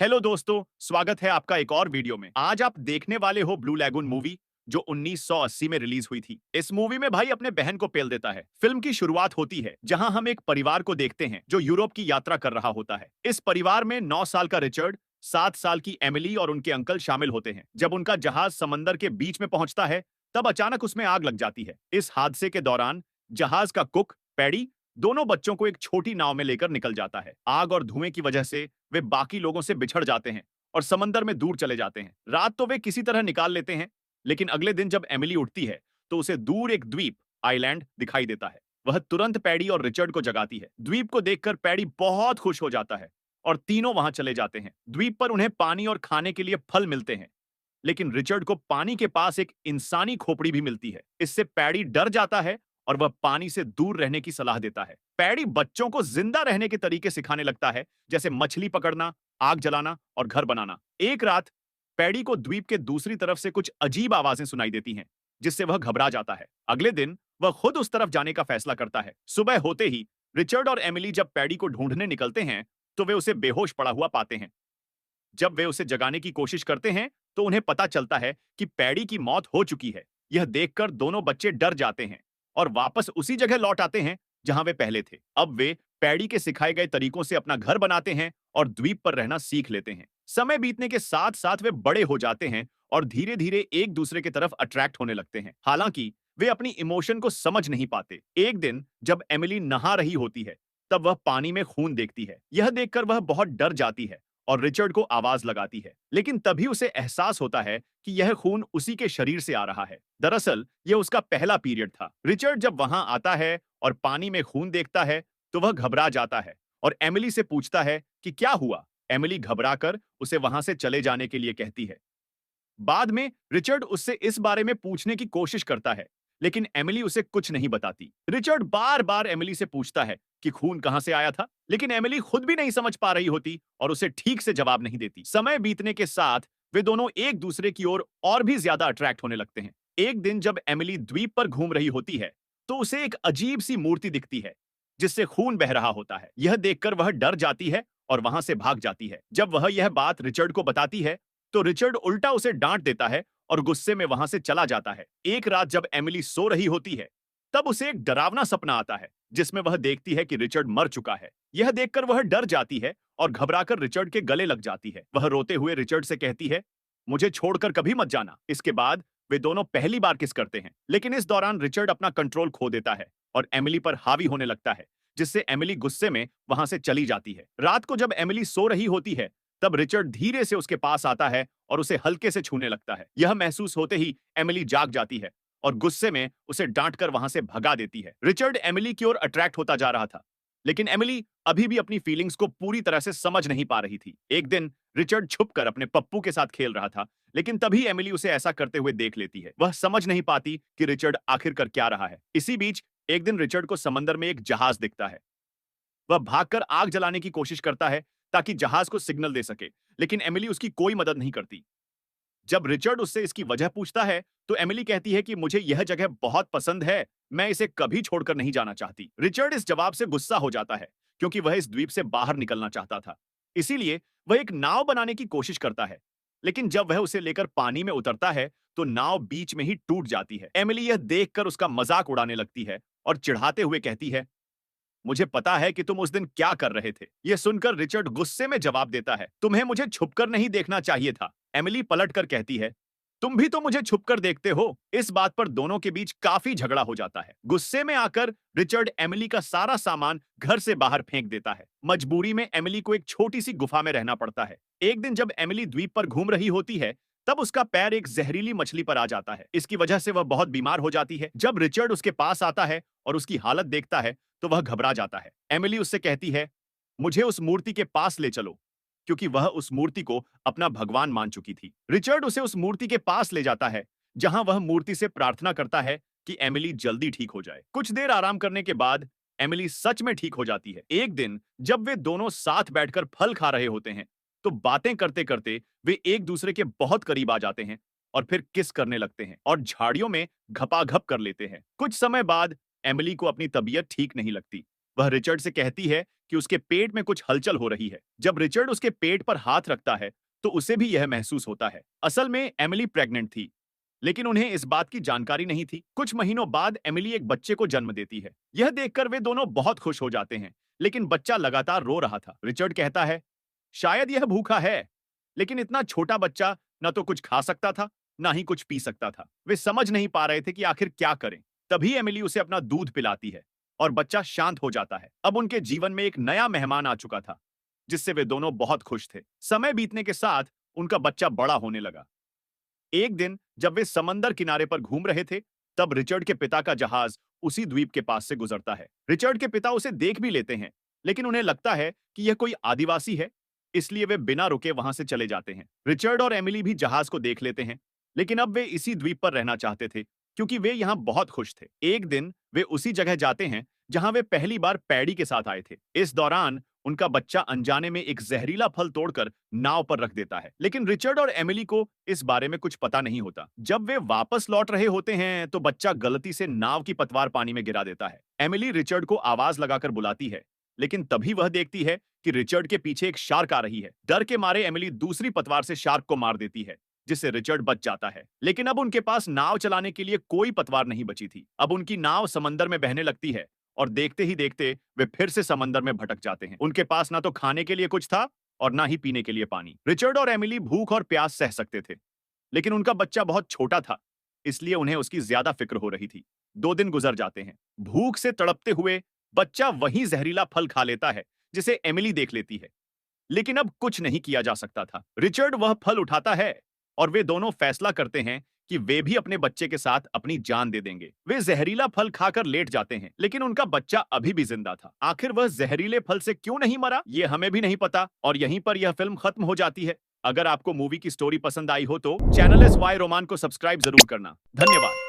Hello दोस्तों, स्वागत है आपका एक और वीडियो में। आज आप देखने वाले हो ब्लू लैगून मूवी जो 1980 में रिलीज हुई थी। इस मूवी में भाई अपने बहन को पेल देता है। फिल्म की शुरुआत होती है जहां हम एक परिवार को देखते हैं जो यूरोप की यात्रा कर रहा होता है। इस परिवार में 9 साल का रिचर्ड, 7 साल की एमिली और उनके अंकल शामिल होते हैं। जब उनका जहाज समंदर के बीच में पहुंचता है तब अचानक उसमें आग लग जाती है। इस हादसे के दौरान जहाज का कुक पैडी दोनों बच्चों को एक छोटी नाव में लेकर निकल जाता है। आग और धुएं की वजह से वे बाकी लोगों से बिछड़ जाते हैं और समंदर में दूर चले जाते हैं। रात तो वे किसी तरह निकाल लेते हैं, लेकिन अगले दिन जब एमिली उठती है तो उसे दूर एक द्वीप आइलैंड दिखाई देता है। वह तुरंत पैडी और रिचर्ड को जगाती है। द्वीप को देखकर पैडी बहुत खुश हो जाता है और तीनों वहां चले जाते हैं। द्वीप पर उन्हें पानी और खाने के लिए फल मिलते हैं, लेकिन रिचर्ड को पानी के पास एक इंसानी खोपड़ी भी मिलती है। इससे पैडी डर जाता है और वह पानी से दूर रहने की सलाह देता है। पैडी बच्चों को जिंदा रहने के तरीके सिखाने लगता है, जैसे मछली पकड़ना, आग जलाना और घर बनाना। एक रात पैडी को द्वीप के दूसरी तरफ से कुछ अजीब आवाजें सुनाई देती हैं, जिससे वह घबरा जाता है। अगले दिन वह खुद उस तरफ जाने का फैसला करता है। सुबह होते ही रिचर्ड और एमिली जब पैडी को ढूंढने निकलते हैं तो वे उसे बेहोश पड़ा हुआ पाते हैं। जब वे उसे जगाने की कोशिश करते हैं तो उन्हें पता चलता है कि पैडी की मौत हो चुकी है। यह देखकर दोनों बच्चे डर जाते हैं और वापस उसी जगह लौट आते हैं जहां वे पहले थे। अब वे पैडी के सिखाए गए तरीकों से अपना घर बनाते हैं और द्वीप पर रहना सीख लेते हैं। समय बीतने के साथ साथ वे बड़े हो जाते हैं और धीरे धीरे एक दूसरे की तरफ अट्रैक्ट होने लगते हैं। हालांकि वे अपनी इमोशन को समझ नहीं पाते। एक दिन जब एमिली नहा रही होती है तब वह पानी में खून देखती है। यह देखकर वह बहुत डर जाती है और रिचर्ड को आवाज लगाती है, लेकिन तभी उसे एहसास होता है कि यह खून उसी के शरीर से आ रहा है। दरअसल यह उसका पहला पीरियड था। रिचर्ड जब वहां आता है और पानी में खून देखता है तो वह घबरा जाता है और एमिली से पूछता है कि क्या हुआ। एमिली घबराकर उसे वहां से चले जाने के लिए कहती है। बाद में रिचर्ड उससे इस बारे में पूछने की कोशिश करता है, लेकिन एमिली उसे कुछ नहीं बताती। रिचर्ड बार बार एमिली से पूछता है कि खून कहां से आया था, लेकिन एमिली खुद भी नहीं समझ पा रही होती और उसे ठीक से जवाब नहीं देती। समय बीतने के साथ वे दोनों एक दूसरे की ओर और भी ज्यादा अट्रैक्ट होने लगते हैं। एक दिन जब एमिली द्वीप पर घूम रही होती है तो उसे एक अजीब सी मूर्ति दिखती है जिससे खून बह रहा होता है। यह देखकर वह डर जाती है और वहां से भाग जाती है। जब वह यह बात रिचर्ड को बताती है तो रिचर्ड उल्टा उसे डांट देता है और गुस्से में वहां से चला जाता है। एक रात जब एमिली सो रही होती है तब उसे एक डरावना सपना आता है जिसमें वह देखती है कि रिचर्ड मर चुका है। यह देखकर वह डर जाती है और घबराकर रिचर्ड के गले लग जाती है। वह रोते हुए रिचर्ड से कहती है, मुझे छोड़कर कभी मत जाना। इसके बाद वे दोनों पहली बार किस करते हैं, लेकिन इस दौरान रिचर्ड अपना कंट्रोल खो देता है और एमिली पर हावी होने लगता है, जिससे एमिली गुस्से में वहां से चली जाती है। रात को जब एमिली सो रही होती है तब रिचर्ड धीरे से उसके पास आता है और उसे हल्के से छूने लगता है। यह महसूस होते ही एमिली जाग जाती है और गुस्से में उसे डांटकर वहां से भगा देती है। रिचर्ड एमिली की ओर अट्रैक्ट होता जा रहा था, लेकिन एमिली अभी भी अपनी फीलिंग्स को पूरी तरह से समझ नहीं पा रही थी। एक दिन रिचर्ड छुपकर अपने पप्पू के साथ खेल रहा था, लेकिन तभी एमिली उसे ऐसा करते हुए देख लेती है। वह समझ नहीं पाती कि रिचर्ड आखिर कर क्या रहा है। इसी बीच एक दिन रिचर्ड को समंदर में एक जहाज दिखता है। वह भागकर आग जलाने की कोशिश करता है ताकि जहाज को सिग्नल दे सके, लेकिन एमिली उसकी कोई मदद नहीं करती। जब रिचर्ड उससे इसकी वजह पूछता है तो एमिली कहती है कि मुझे यह जगह बहुत पसंद है, मैं इसे कभी छोड़कर नहीं जाना चाहती। रिचर्ड इस जवाब से गुस्सा हो जाता है क्योंकि वह इस द्वीप से बाहर निकलना चाहता था। इसीलिए वह एक नाव बनाने की कोशिश करता है, लेकिन जब वह उसे लेकर पानी में उतरता है तो नाव बीच में ही टूट जाती है। एमिली यह देखकर उसका मजाक उड़ाने लगती है और चिढ़ाते हुए कहती है, मुझे पता है कि तुम उस दिन क्या कर रहे थे। यह सुनकर रिचर्ड गुस्से में जवाब देता है, तुम्हें मुझे छुपकर नहीं देखना चाहिए था। एमिली पलटकर कहती है, तुम भी तो मुझे छुपकर देखते हो। इस बात पर दोनों के बीच काफी झगड़ा हो जाता है। गुस्से में आकर रिचर्ड एमिली का सारा सामान घर से बाहर फेंक देता है। मजबूरी में एमिली को एक छोटी सी गुफा में रहना पड़ता है। एक दिन जब एमिली द्वीप पर घूम रही होती है तब उसका पैर एक जहरीली मछली पर आ जाता है। इसकी वजह से वह बहुत बीमार हो जाती है। जब रिचर्ड उसके पास आता है और उसकी हालत देखता है तो वह घबरा जाता है। एमिली उससे कहती है, मुझे उस मूर्ति के पास ले चलो, क्योंकि वह उस मूर्ति को अपना भगवान मान चुकी थी। रिचर्ड उसे उस मूर्ति के पास ले जाता है, जहां वह मूर्ति से प्रार्थना करता है कि एमिली जल्दी ठीक हो जाए। कुछ देर आराम करने के बाद एमिली सच में ठीक हो जाती है। एक दिन जब वे दोनों साथ बैठकर फल खा रहे होते हैं तो बातें करते करते वे एक दूसरे के बहुत करीब आ जाते हैं और फिर किस करने लगते हैं और झाड़ियों में घपाघप कर लेते हैं। कुछ समय बाद एमिली को अपनी तबीयत ठीक नहीं लगती। वह रिचर्ड से कहती है कि उसके पेट में कुछ हलचल हो रही है। जब रिचर्ड उसके पेट पर हाथ रखता है तो उसे भी यह महसूस होता है। असल में एमिली प्रेग्नेंट थी, लेकिन उन्हें इस बात की जानकारी नहीं थी। कुछ महीनों बाद एमिली एक बच्चे को जन्म देती है। यह देखकर वे दोनों बहुत खुश हो जाते हैं, लेकिन बच्चा लगातार रो रहा था। रिचर्ड कहता है, शायद यह भूखा है, लेकिन इतना छोटा बच्चा न तो कुछ खा सकता था, ना ही कुछ पी सकता था। वे समझ नहीं पा रहे थे कि आखिर क्या करें। तभी एमिली उसे अपना दूध पिलाती है और बच्चा शांत हो जाता है। अब उनके जीवन में एक नया मेहमान आ चुका था, जिससे वे दोनों बहुत खुश थे। समय बीतने के साथ उनका बच्चा बड़ा होने लगा। एक दिन जब वे समंदर किनारे पर घूम रहे थे, तब रिचर्ड के पिता का जहाज उसी द्वीप के पास से गुजरता है। रिचर्ड के पिता उसे देख भी लेते हैं, लेकिन उन्हें लगता है कि यह कोई आदिवासी है, इसलिए वे बिना रुके वहां से चले जाते हैं। रिचर्ड और एमिली भी जहाज को देख लेते हैं, लेकिन अब वे इसी द्वीप पर रहना चाहते थे, क्योंकि वे यहां बहुत खुश थे। एक दिन वे उसी जगह जाते हैं जहां वे पहली बार पैडी के साथ आए थे। इस दौरान उनका बच्चा अनजाने में एक जहरीला फल तोड़कर नाव पर रख देता है, लेकिन रिचर्ड और एमिली को इस बारे में कुछ पता नहीं होता। जब वे वापस लौट रहे होते हैं तो बच्चा गलती से नाव की पतवार पानी में गिरा देता है। एमिली रिचर्ड को आवाज लगाकर बुलाती है, लेकिन तभी वह देखती है कि रिचर्ड के पीछे एक शार्क आ रही है। डर के मारे एमिली दूसरी पतवार से शार्क को मार देती है, जिससे रिचर्ड बच जाता है। लेकिन अब उनके पास नाव चलाने के लिए कोई पतवार नहीं बची थी। अब उनकी नाव समंदर में बहने लगती है और देखते ही देखते वे फिर से समंदर में भटक जाते हैं। उनके पास ना तो खाने के लिए कुछ था और ना ही पीने के लिए पानी। रिचर्ड और एमिली भूख और प्यास सह सकते थे, लेकिन उनका बच्चा बहुत छोटा था, इसलिए उन्हें उसकी ज्यादा फिक्र हो रही थी। 2 दिन गुजर जाते हैं। भूख से तड़पते हुए बच्चा वही जहरीला फल खा लेता है, जिसे एमिली देख लेती है, लेकिन अब कुछ नहीं किया जा सकता था। रिचर्ड वह फल उठाता है और वे दोनों फैसला करते हैं कि वे भी अपने बच्चे के साथ अपनी जान दे देंगे। वे जहरीला फल खाकर लेट जाते हैं, लेकिन उनका बच्चा अभी भी जिंदा था। आखिर वह जहरीले फल से क्यों नहीं मरा, ये हमें भी नहीं पता और यहीं पर यह फिल्म खत्म हो जाती है। अगर आपको मूवी की स्टोरी पसंद आई हो तो चैनल SY रोमान को सब्सक्राइब जरूर करना। धन्यवाद।